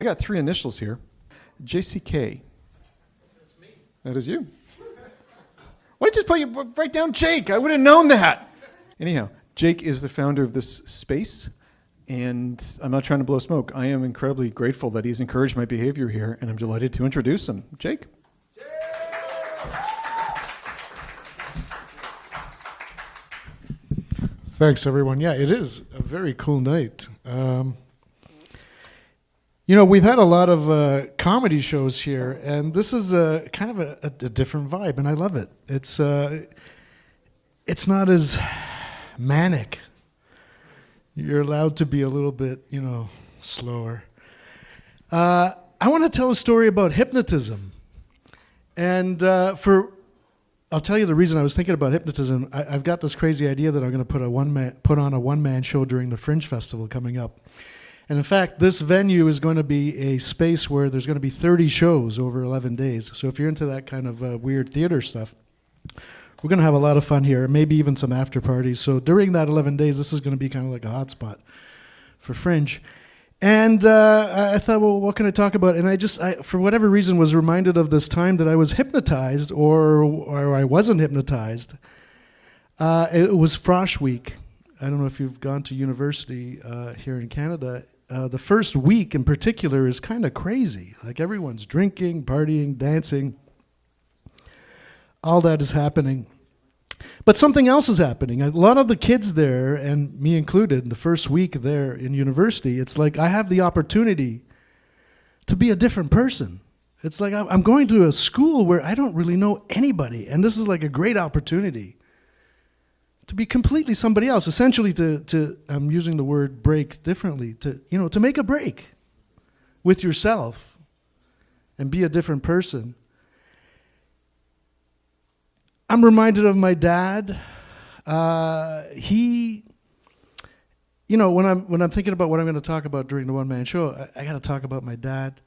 I got three initials here. JCK. That's me. That is you. Why'd you just put you write down Jake? I would have known that. Anyhow, Jake is the founder of this space, and I'm not trying to blow smoke. I am incredibly grateful that he's encouraged my behavior here, and I'm delighted to introduce him. Jake. Thanks, everyone. Yeah, it is a very cool night. You know, we've had a lot of comedy shows here, and this is kind of a different vibe, and I love it. It's not as manic. You're allowed to be a little bit, slower. I want to tell a story about hypnotism, and I'll tell you the reason I was thinking about hypnotism. I've got this crazy idea that I'm going to put on a one-man show during the Fringe Festival coming up. And in fact, this venue is going to be a space where there's going to be 30 shows over 11 days. So if you're into that kind of weird theater stuff, we're going to have a lot of fun here, maybe even some after parties. So during that 11 days, this is going to be kind of like a hotspot for Fringe. And I thought, well, what can I talk about? And I for whatever reason, was reminded of this time that I was hypnotized or I wasn't hypnotized. It was Frosh Week. I don't know if you've gone to university here in Canada. The first week in particular is kind of crazy. Like everyone's drinking, partying, dancing. All that is happening. But something else is happening. A lot of the kids there, and me included, the first week there in university, it's like I have the opportunity to be a different person. It's like I'm going to a school where I don't really know anybody, and this is like a great opportunity to be completely somebody else, essentially to I'm using the word break differently, to make a break with yourself and be a different person. I'm reminded of my dad. He, when I'm thinking about what I'm going to talk about during the one-man show, I got to talk about my dad.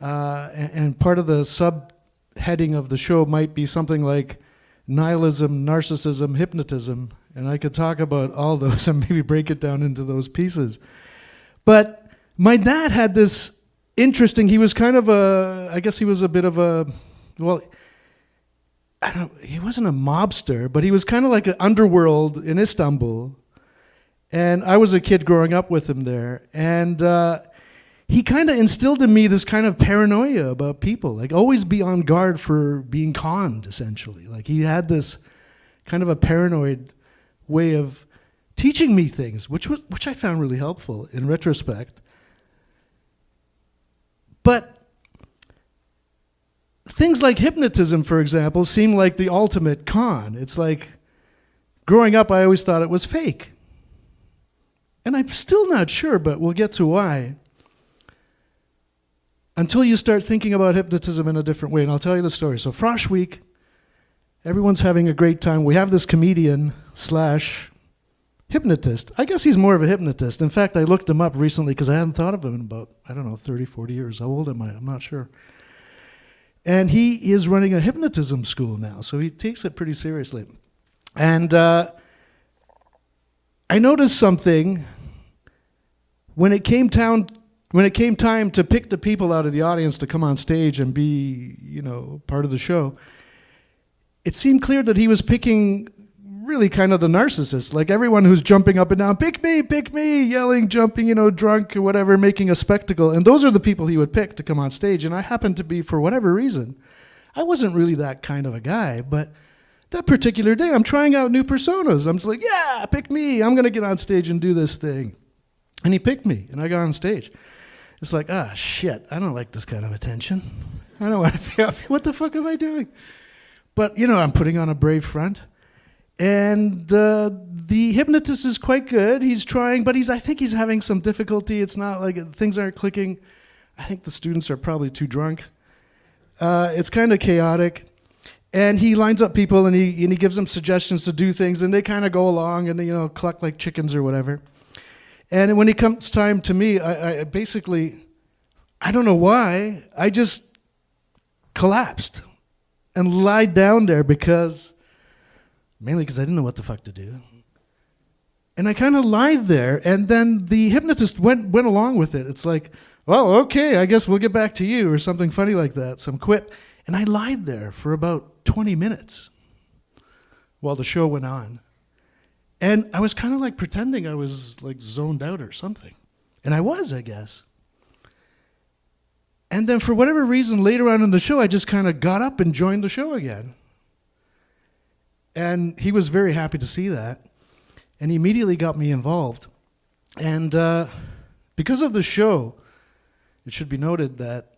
And part of the subheading of the show might be something like nihilism, narcissism, hypnotism, and I could talk about all those and maybe break it down into those pieces. But my dad had this interesting, he was kind of I guess he was a bit of he wasn't a mobster, but he was kind of like an underworld in Istanbul. And I was a kid growing up with him there. And he kind of instilled in me this kind of paranoia about people, like always be on guard for being conned, essentially. Like he had this kind of a paranoid way of teaching me things, which I found really helpful in retrospect. But things like hypnotism, for example, seem like the ultimate con. It's like, growing up, I always thought it was fake. And I'm still not sure, but we'll get to why. Until you start thinking about hypnotism in a different way, and I'll tell you the story. So Frosh Week, everyone's having a great time. We have this comedian / hypnotist. I guess he's more of a hypnotist. In fact, I looked him up recently because I hadn't thought of him in about, 30, 40 years. How old am I? I'm not sure. And he is running a hypnotism school now, so he takes it pretty seriously. And I noticed something when it came time to pick the people out of the audience to come on stage and be, part of the show. It seemed clear that he was picking really kind of the narcissist, like everyone who's jumping up and down, pick me, yelling, jumping, drunk or whatever, making a spectacle. And those are the people he would pick to come on stage. And I happened to be, for whatever reason, I wasn't really that kind of a guy, but that particular day, I'm trying out new personas. I'm just like, yeah, pick me. I'm going to get on stage and do this thing. And he picked me, and I got on stage. It's like, shit, I don't like this kind of attention. I don't want to be up here. What the fuck am I doing? But, I'm putting on a brave front. And the hypnotist is quite good. He's trying, but I think he's having some difficulty. It's not like things aren't clicking. I think the students are probably too drunk. It's kind of chaotic. And he lines up people and he gives them suggestions to do things, and they kind of go along and they, cluck like chickens or whatever. And when it comes time to me, I basically, I don't know why, I just collapsed and lied down there mainly because I didn't know what the fuck to do. And I kind of lied there, and then the hypnotist went along with it. It's like, well, okay, I guess we'll get back to you, or something funny like that, some quip. And I lied there for about 20 minutes while the show went on. And I was kind of like pretending I was like zoned out or something. And I was, I guess. And then for whatever reason, later on in the show, I just kind of got up and joined the show again. And he was very happy to see that. And he immediately got me involved. And because of the show, it should be noted that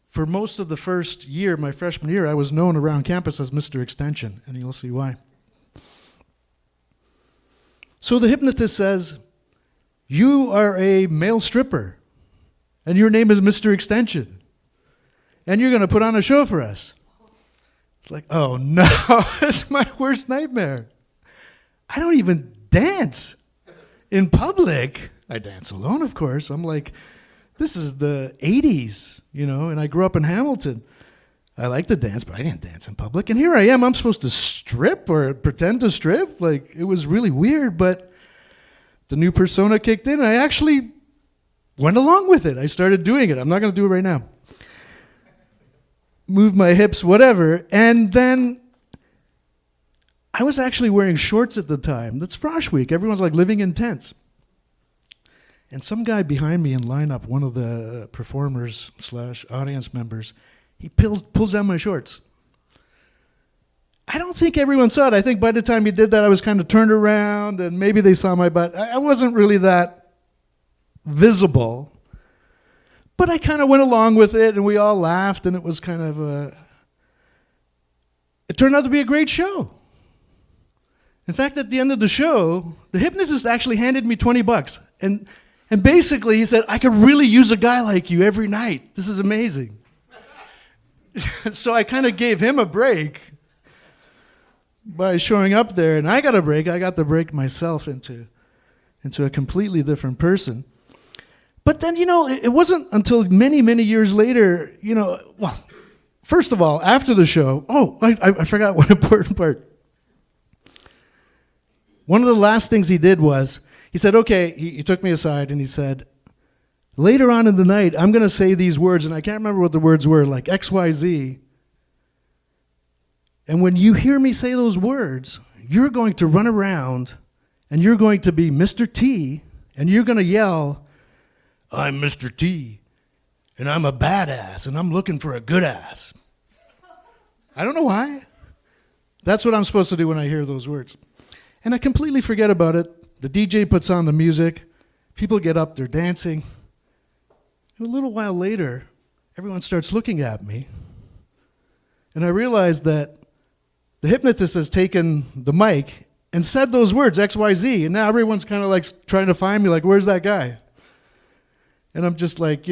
for most of the first year, my freshman year, I was known around campus as Mr. Extension, and you'll see why. So the hypnotist says, you are a male stripper, and your name is Mr. Extension, and you're going to put on a show for us. It's like, oh no, it's my worst nightmare. I don't even dance in public. I dance alone, of course. I'm like, this is the 80s, and I grew up in Hamilton. I like to dance, but I didn't dance in public. And here I am, I'm supposed to strip or pretend to strip. Like, it was really weird, but the new persona kicked in, and I actually went along with it. I started doing it. I'm not going to do it right now. Move my hips, whatever. And then I was actually wearing shorts at the time. That's Frosh Week. Everyone's like living in tents. And some guy behind me in lineup, one of the performers / audience members, he pulls down my shorts. I don't think everyone saw it. I think by the time he did that, I was kind of turned around, and maybe they saw my butt. I wasn't really that visible. But I kind of went along with it, and we all laughed, and it was kind of it turned out to be a great show. In fact, at the end of the show, the hypnotist actually handed me $20. And basically, he said, I could really use a guy like you every night. This is amazing. So I kind of gave him a break by showing up there, and I got a break. I got to break myself into a completely different person. But then, it wasn't until many, many years later, well, first of all, after the show, I forgot one important part. One of the last things he did was, he said, okay, he took me aside and he said, later on in the night, I'm going to say these words, and I can't remember what the words were, like XYZ. And when you hear me say those words, you're going to run around and you're going to be Mr. T, and you're going to yell, I'm Mr. T, and I'm a badass, and I'm looking for a good ass. I don't know why. That's what I'm supposed to do when I hear those words. And I completely forget about it. The DJ puts on the music. People get up, they're dancing. And a little while later, everyone starts looking at me. And I realize that the hypnotist has taken the mic and said those words, XYZ. And now everyone's kind of like trying to find me, like, where's that guy? And I'm just like,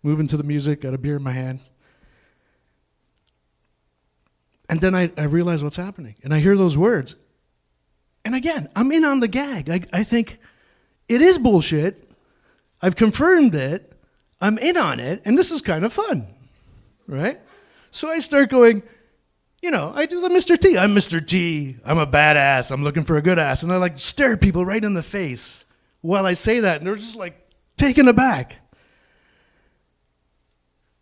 moving to the music, got a beer in my hand. And then I realize what's happening. And I hear those words. And again, I'm in on the gag. I think it is bullshit. I've confirmed it. I'm in on it. And this is kind of fun. Right? So I start going, I do the Mr. T. I'm Mr. T. I'm a badass. I'm looking for a good ass. And I like stare people right in the face while I say that. And they're just like taken aback.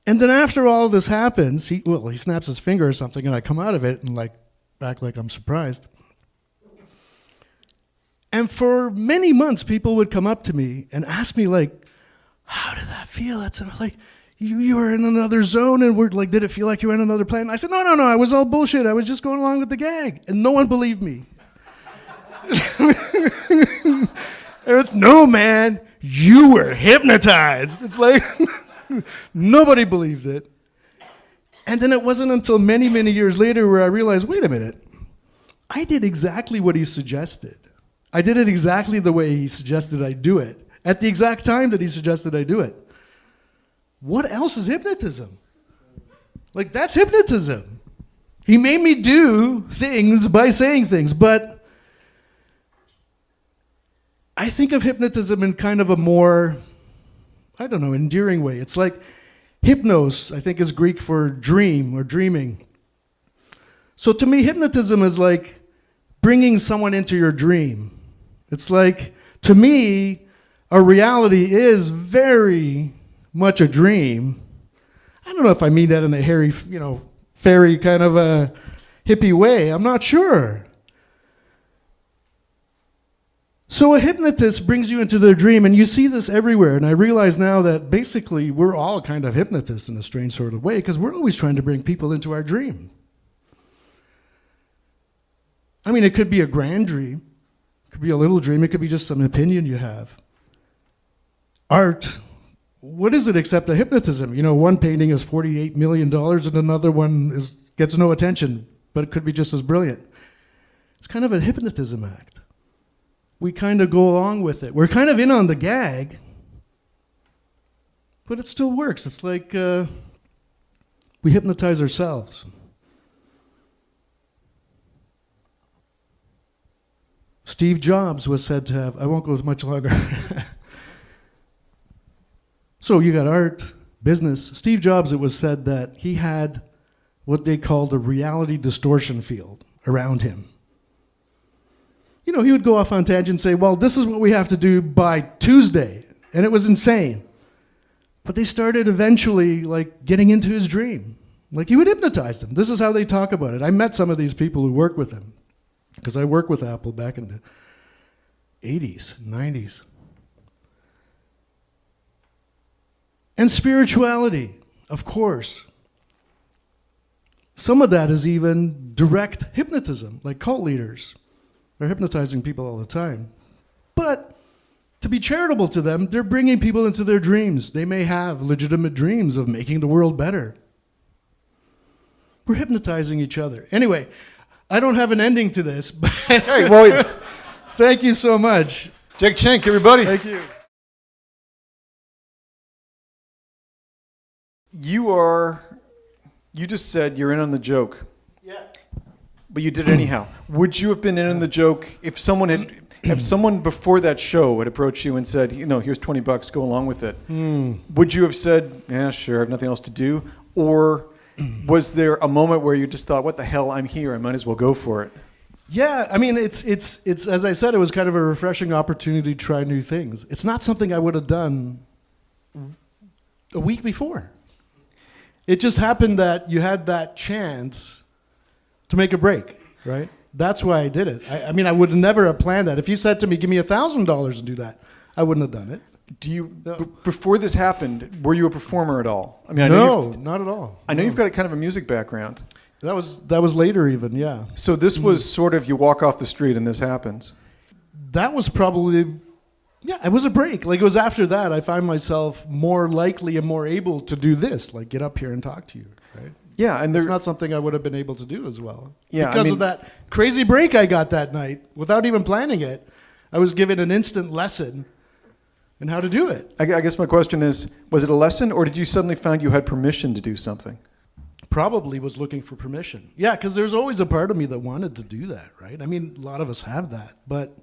And then after all this happens, he snaps his finger or something, and I come out of it and like act like I'm surprised. And for many months, people would come up to me and ask me, like, how did that feel? That's like, you were in another zone, and we're like, did it feel like you were in another planet? I said, no, I was all bullshit. I was just going along with the gag. And no one believed me. It's, no, man, you were hypnotized. It's like, nobody believed it. And then it wasn't until many, many years later where I realized, wait a minute, I did exactly what he suggested. I did it exactly the way he suggested I do it, at the exact time that he suggested I do it. What else is hypnotism? Like, that's hypnotism. He made me do things by saying things, but I think of hypnotism in kind of a more, endearing way. It's like hypnos, I think, is Greek for dream or dreaming. So to me, hypnotism is like bringing someone into your dream. It's like, to me, a reality is very, much a dream. I don't know if I mean that in a hairy, fairy kind of a hippie way. I'm not sure. So a hypnotist brings you into their dream, and you see this everywhere. And I realize now that basically we're all kind of hypnotists in a strange sort of way, because we're always trying to bring people into our dream. I mean, it could be a grand dream. It could be a little dream. It could be just some opinion you have. Art, what is it except a hypnotism? One painting is $48 million and another one gets no attention, but it could be just as brilliant. It's kind of a hypnotism act. We kind of go along with it. We're kind of in on the gag, but it still works. It's like we hypnotize ourselves. Steve Jobs was said to have, I won't go much longer. So you got art, business. Steve Jobs, it was said that he had what they called a reality distortion field around him. He would go off on tangent and say, well, this is what we have to do by Tuesday. And it was insane. But they started eventually getting into his dream. He would hypnotize them. This is how they talk about it. I met some of these people who work with him, because I worked with Apple back in the 80s, 90s. And spirituality, of course. Some of that is even direct hypnotism, like cult leaders. They're hypnotizing people all the time. But to be charitable to them, they're bringing people into their dreams. They may have legitimate dreams of making the world better. We're hypnotizing each other. Anyway, I don't have an ending to this, but Hey, well, thank you so much. Jake Cenk, everybody. Thank you. You just said you're in on the joke. Yeah. But you did it anyhow. Would you have been in on the joke if someone before that show had approached you and said, here's $20, go along with it? Would you have said, yeah, sure, I have nothing else to do? Or was there a moment where you just thought, what the hell, I'm here, I might as well go for it? Yeah, I mean, it's as I said, it was kind of a refreshing opportunity to try new things. It's not something I would have done a week before. It just happened that you had that chance to make a break, right? That's why I did it. I mean, I would never have planned that. If you said to me, give me $1,000 to do that, I wouldn't have done it. Before this happened, were you a performer at all? I mean, no, not at all. I know you've got kind of a music background. That was later even, yeah. So this was sort of, you walk off the street and this happens. That was probably, it was a break. It was after that I find myself more likely and more able to do this, get up here and talk to you, right? Yeah, and it's not something I would have been able to do as well. Yeah, because of that crazy break I got that night, without even planning it. I was given an instant lesson in how to do it. I guess my question is, was it a lesson, or did you suddenly find you had permission to do something? Probably was looking for permission. Yeah, because there's always a part of me that wanted to do that, right? I mean, a lot of us have that, but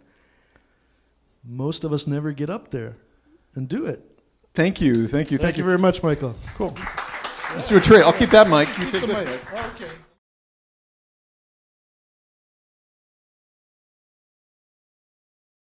most of us never get up there and do it. Thank you. Thank you very much, Michael. Cool. Let's do a trade. I'll keep that mic. You take this mic. Okay.